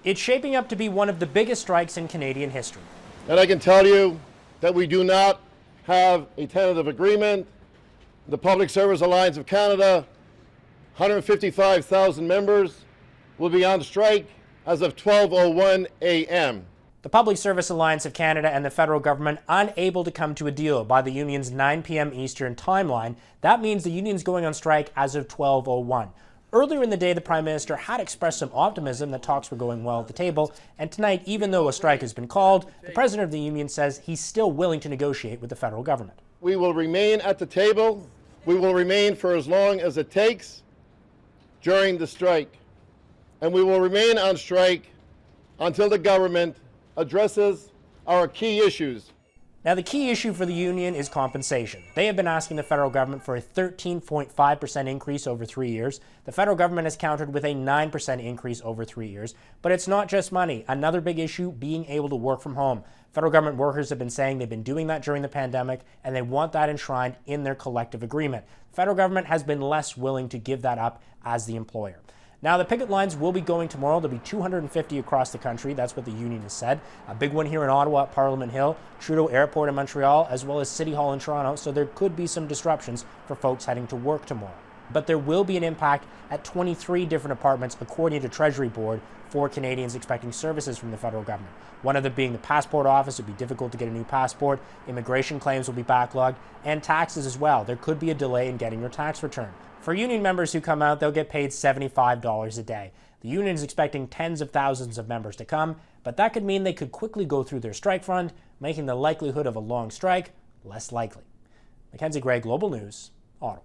It's shaping up to be one of the biggest strikes in Canadian history. And I can tell you that we do not have a tentative agreement. The Public Service Alliance of Canada, 155,000 members, will be on strike as of 12:01 a.m. The Public Service Alliance of Canada and the federal government unable to come to a deal by the union's 9 p.m. Eastern timeline. That means the union's going on strike as of 12:01. Earlier in the day, the Prime Minister had expressed some optimism that talks were going well at the table, and tonight, even though a strike has been called, the President of the union says he's still willing to negotiate with the federal government. We will remain at the table. We will remain for as long as it takes during the strike. And we will remain on strike until the government addresses our key issues. Now, the key issue for the union is compensation. They have been asking the federal government for a 13.5% increase over 3 years. The federal government has countered with a 9% increase over 3 years. But it's not just money. Another big issue, being able to work from home. Federal government workers have been saying they've been doing that during the pandemic, and they want that enshrined in their collective agreement. The federal government has been less willing to give that up as the employer. Now, the picket lines will be going tomorrow. There'll be 250 across the country. That's what the union has said. A big one here in Ottawa at Parliament Hill, Trudeau Airport in Montreal, as well as City Hall in Toronto, so there could be some disruptions for folks heading to work tomorrow. But there will be an impact at 23 different departments, according to Treasury Board, for Canadians expecting services from the federal government. One of them being the passport office. It would be difficult to get a new passport. Immigration claims will be backlogged, and taxes as well. There could be a delay in getting your tax return. For union members who come out, they'll get paid $75 a day. The union is expecting tens of thousands of members to come, but that could mean they could quickly go through their strike fund, making the likelihood of a long strike less likely. Mackenzie Gray, Global News, Ottawa.